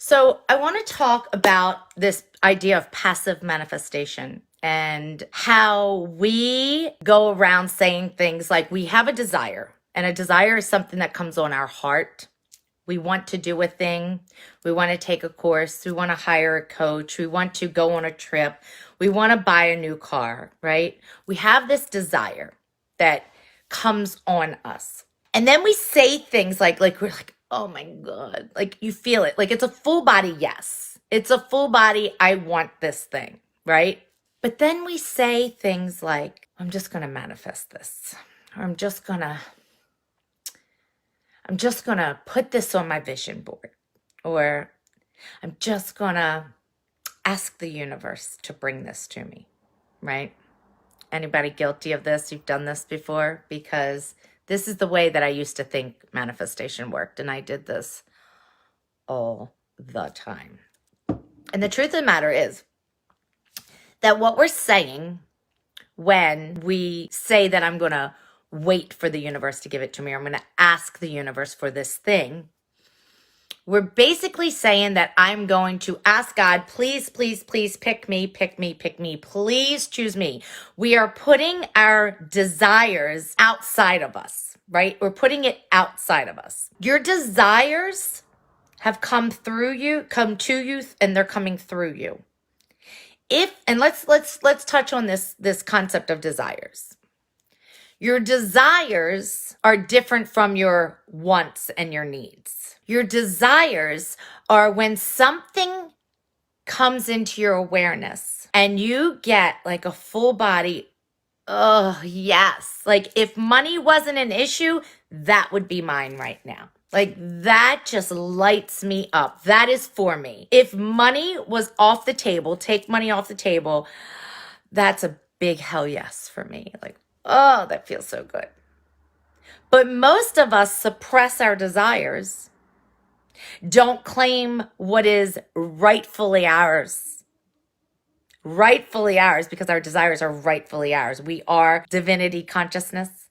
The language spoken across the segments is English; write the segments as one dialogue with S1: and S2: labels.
S1: So I want to talk about this idea of passive manifestation and how we go around saying things like we have a desire, and a desire is something that comes on our heart. We want to do a thing. We want to take a course. We want to hire a coach. We want to go on a trip. We want to buy a new car, right? We have this desire that comes on us. And then we say things like we're like, oh my God, like you feel it. Like it's a full body yes. It's a full body, I want this thing, right? But then we say things like, I'm just going to manifest this. Or I'm just going to put this on my vision board. Or I'm just going to ask the universe to bring this to me, right? Anybody guilty of this? You've done this before? Because this is the way that I used to think manifestation worked, and I did this all the time. And the truth of the matter is that what we're saying when we say that I'm going to wait for the universe to give it to me, or I'm going to ask the universe for this thing, we're basically saying that I'm going to ask God, please, please, please pick me, pick me, pick me. Please choose me. We are putting our desires outside of us, right? We're putting it outside of us. Your desires have come to you, and they're coming through you. Let's touch on this concept of desires. Your desires are different from your wants and your needs. Your desires are when something comes into your awareness and you get like a full body, oh, yes. Like if money wasn't an issue, that would be mine right now. Like that just lights me up. That is for me. If money was off the table, take money off the table, that's a big hell yes for me. Like, oh, that feels so good. But most of us suppress our desires, don't claim what is rightfully ours. Rightfully ours, because our desires are rightfully ours. We are divinity consciousness.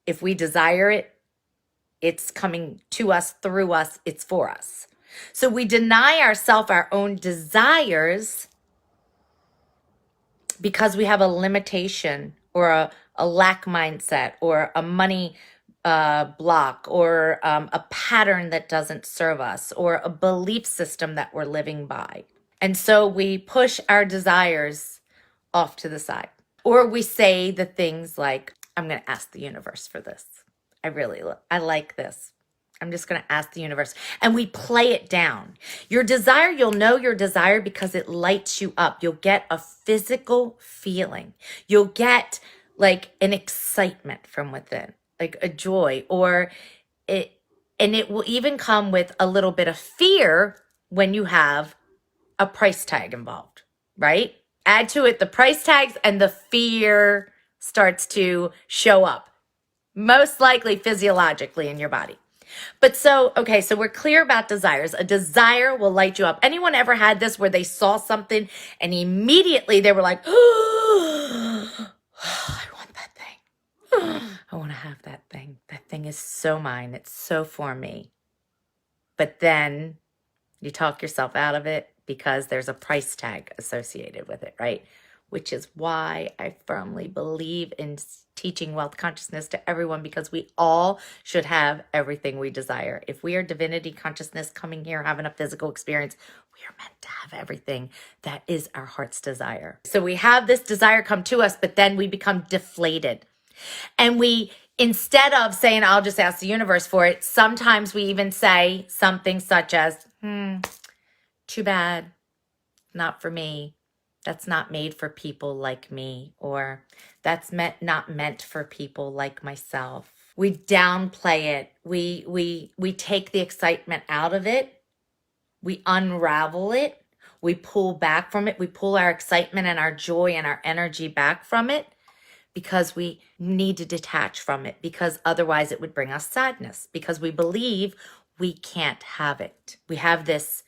S1: If we desire it, it's coming to us, through us, it's for us. So we deny ourselves our own desires because we have a limitation or a lack mindset or a money block or a pattern that doesn't serve us or a belief system that we're living by. And so we push our desires off to the side. Or we say the things like, I'm going to ask the universe for this. I like this. I'm just going to ask the universe. And we play it down. Your desire, you'll know your desire because it lights you up. You'll get a physical feeling. You'll get like an excitement from within, like a joy, and it will even come with a little bit of fear when you have a price tag involved, right? Add to it the price tags and the fear starts to show up, most likely physiologically in your body. But so we're clear about desires. A desire will light you up. Anyone ever had this where they saw something and immediately they were like, oh, I want that thing. I want to have that thing. That thing is so mine. It's so for me. But then you talk yourself out of it because there's a price tag associated with it, right? Which is why I firmly believe in teaching wealth consciousness to everyone, because we all should have everything we desire. If we are divinity consciousness coming here, having a physical experience, we are meant to have everything that is our heart's desire. So we have this desire come to us, but then we become deflated. And we, instead of saying, I'll just ask the universe for it, sometimes we even say something such as, too bad, not for me. That's not made for people like me, or that's not meant for people like myself. We downplay it. We take the excitement out of it. We unravel it. We pull back from it. We pull our excitement and our joy and our energy back from it because we need to detach from it, because otherwise it would bring us sadness, because we believe we can't have it. We have this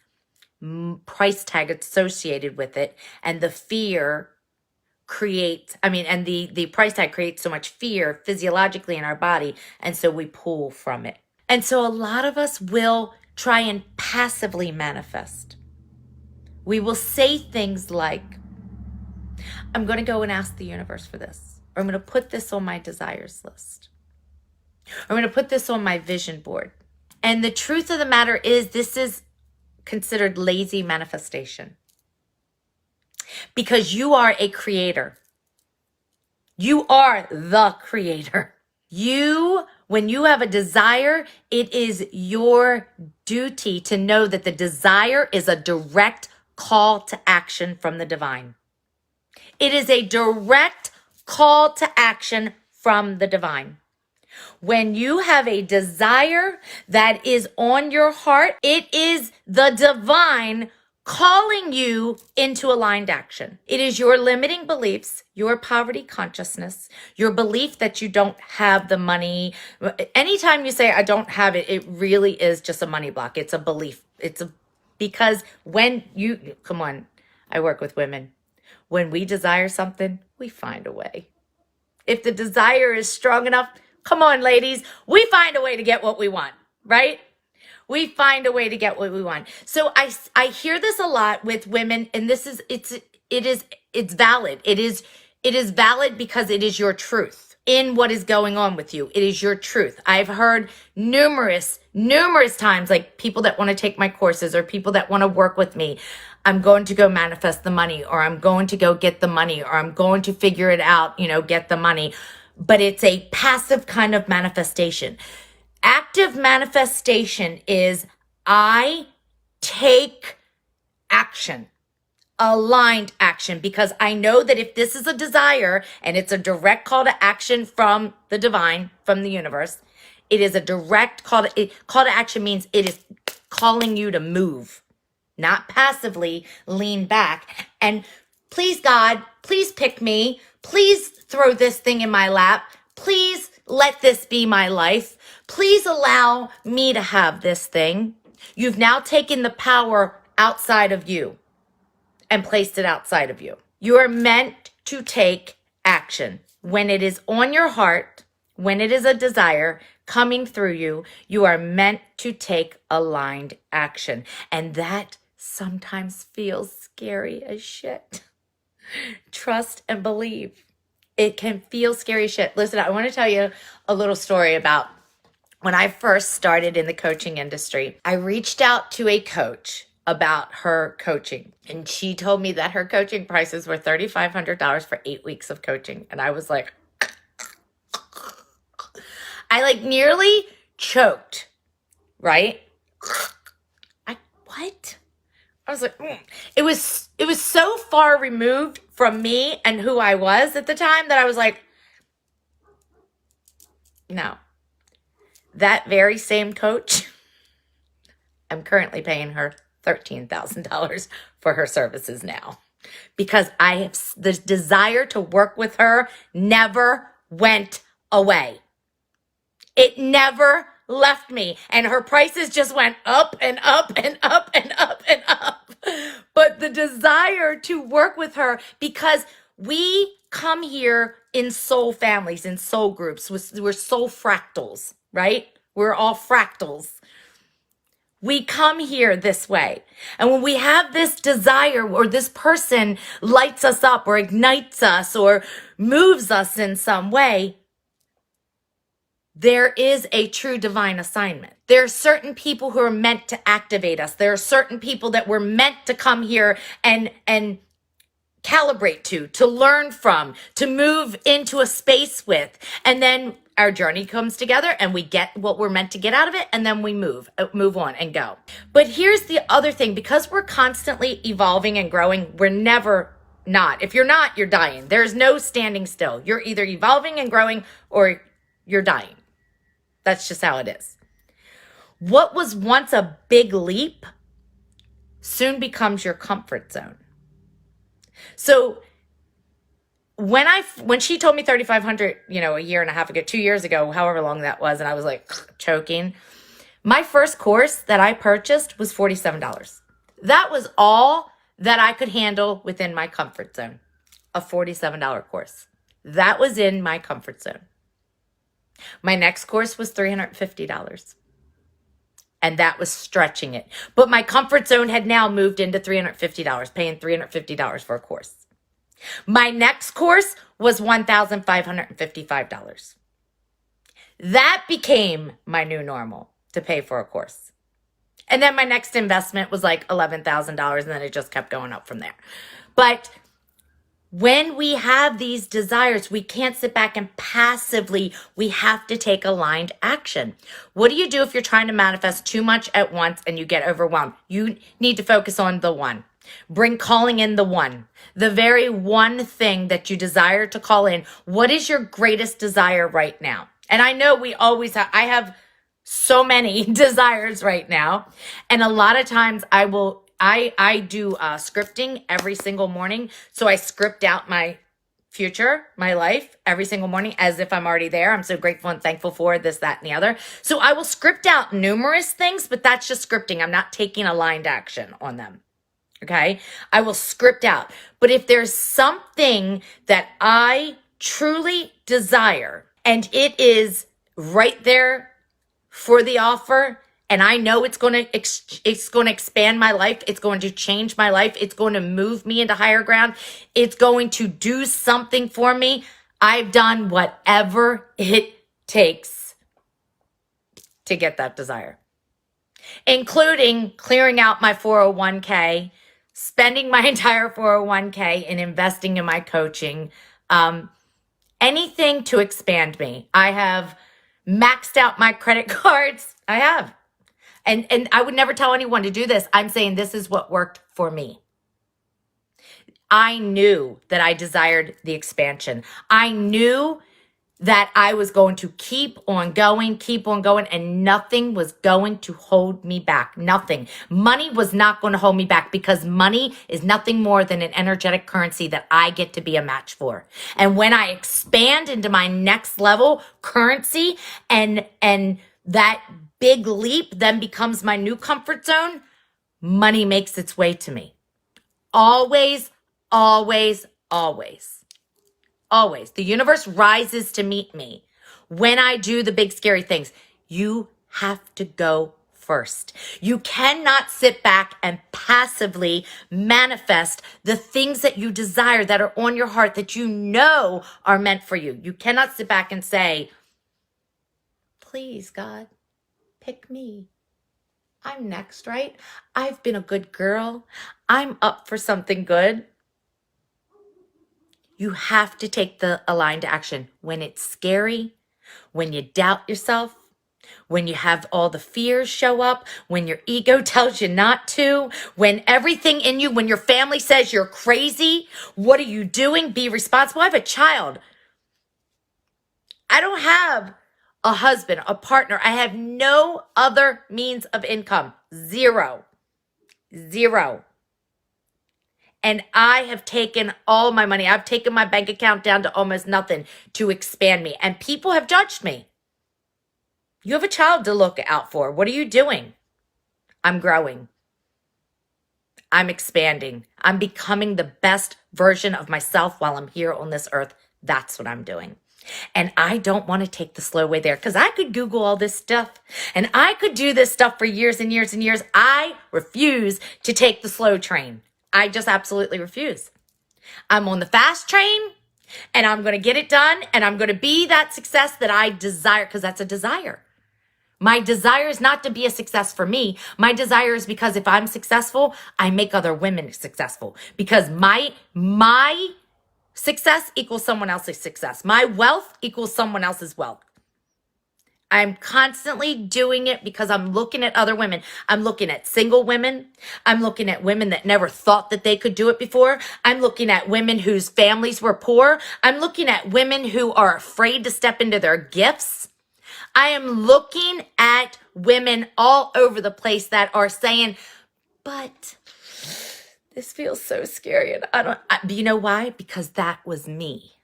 S1: price tag associated with it, and the fear creates, the price tag creates so much fear physiologically in our body, and so we pull from it. And so a lot of us will try and passively manifest. We will say things like, I'm going to go and ask the universe for this, or I'm going to put this on my desires list, or I'm going to put this on my vision board. And the truth of the matter is, this is considered lazy manifestation, because you are a creator. You are the creator. When you have a desire, it is your duty to know that the desire is a direct call to action from the divine. It is a direct call to action from the divine. When you have a desire that is on your heart, it is the divine calling you into aligned action. It is your limiting beliefs, your poverty consciousness, your belief that you don't have the money. Anytime you say, I don't have it, it really is just a money block. It's a belief. Because when you, come on, I work with women. When we desire something, we find a way. If the desire is strong enough, come on, ladies, we find a way to get what we want, right? We find a way to get what we want. So I hear this a lot with women, and it's valid. It is valid because it is your truth in what is going on with you. It is your truth. I've heard numerous times, like people that want to take my courses or people that want to work with me. I'm going to go manifest the money, or I'm going to go get the money, or I'm going to figure it out, get the money. But it's a passive kind of manifestation. Active manifestation is I take action, aligned action, because I know that if this is a desire and it's a direct call to action from the divine, from the universe, it is a direct call to action. Means it is calling you to move, not passively lean back and please God, please pick me, please throw this thing in my lap, please let this be my life, please allow me to have this thing. You've now taken the power outside of you and placed it outside of you. You are meant to take action. When it is on your heart, when it is a desire coming through you, you are meant to take aligned action. And that sometimes feels scary as shit. Trust and believe. It can feel scary as shit. Listen, I want to tell you a little story about when I first started in the coaching industry. I reached out to a coach about her coaching, and she told me that her coaching prices were $3,500 for 8 weeks of coaching. And I was like, I nearly choked, right? What? I was like, It was so far removed from me and who I was at the time that I was like, no. That very same coach, I'm currently paying her $13,000 for her services now, because the desire to work with her never went away. It never left me, and her prices just went up and up and up and up and up. But the desire to work with her, because we come here in soul families, in soul groups. We're soul fractals, right? We're all fractals. We come here this way. And when we have this desire, or this person lights us up or ignites us or moves us in some way, there is a true divine assignment. There are certain people who are meant to activate us. There are certain people that we're meant to come here and calibrate to learn from, to move into a space with. And then our journey comes together and we get what we're meant to get out of it, and then we move on and go. But here's the other thing, because we're constantly evolving and growing, we're never not. If you're not, you're dying. There's no standing still. You're either evolving and growing or you're dying. That's just how it is. What was once a big leap soon becomes your comfort zone. So when she told me 3,500, a year and a half ago, 2 years ago, however long that was, and I was like choking, my first course that I purchased was $47. That was all that I could handle within my comfort zone. A $47 course. That was in my comfort zone. My next course was $350. And that was stretching it. But my comfort zone had now moved into $350, paying $350 for a course. My next course was $1,555. That became my new normal, to pay for a course. And then my next investment was like $11,000, and then it just kept going up from there. But when we have these desires, we can't sit back and passively, we have to take aligned action. What do you do if you're trying to manifest too much at once and you get overwhelmed? You need to focus on the one. Calling in the one, the very one thing that you desire to call in. What is your greatest desire right now? And I know I have so many desires right now. And a lot of times I do scripting every single morning. So I script out my future, my life every single morning as if I'm already there. I'm so grateful and thankful for this, that, and the other. So I will script out numerous things, but that's just scripting. I'm not taking aligned action on them. Okay. I will script out. But if there's something that I truly desire and it is right there for the offer, and I know it's going to expand my life. It's going to change my life. It's going to move me into higher ground. It's going to do something for me. I've done whatever it takes to get that desire, including clearing out my 401k, spending my entire 401k and investing in my coaching, anything to expand me. I have maxed out my credit cards. I have. And I would never tell anyone to do this. I'm saying this is what worked for me. I knew that I desired the expansion. I knew that I was going to keep on going, and nothing was going to hold me back. Nothing. Money was not going to hold me back, because money is nothing more than an energetic currency that I get to be a match for. And when I expand into my next level currency, and that big leap then becomes my new comfort zone, money makes its way to me. Always, always, always. Always. The universe rises to meet me when I do the big scary things. You have to go first. You cannot sit back and passively manifest the things that you desire, that are on your heart, that you know are meant for you. You cannot sit back and say, please, God, pick me. I'm next, right? I've been a good girl. I'm up for something good. You have to take the aligned action when it's scary, when you doubt yourself, when you have all the fears show up, when your ego tells you not to, when everything in you, when your family says you're crazy. What are you doing? Be responsible. I have a child. I don't have a husband, a partner. I have no other means of income. Zero. And I have taken all my money. I've taken my bank account down to almost nothing to expand me. And people have judged me. You have a child to look out for. What are you doing? I'm growing. I'm expanding. I'm becoming the best version of myself while I'm here on this earth. That's what I'm doing. And I don't want to take the slow way there, because I could Google all this stuff and I could do this stuff for years and years and years. I refuse to take the slow train. I just absolutely refuse. I'm on the fast train, and I'm going to get it done, and I'm going to be that success that I desire, because that's a desire. My desire is not to be a success for me. My desire is because if I'm successful, I make other women successful, because my success equals someone else's success. My wealth equals someone else's wealth. I'm constantly doing it because I'm looking at other women. I'm looking at single women. I'm looking at women that never thought that they could do it before. I'm looking at women whose families were poor. I'm looking at women who are afraid to step into their gifts. I am looking at women all over the place that are saying, but this feels so scary. And you know why? Because that was me.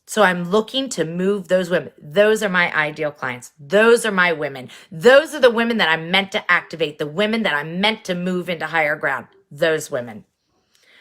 S1: So I'm looking to move those women. Those are my ideal clients. Those are my women. Those are the women that I'm meant to activate, the women that I'm meant to move into higher ground. Those women.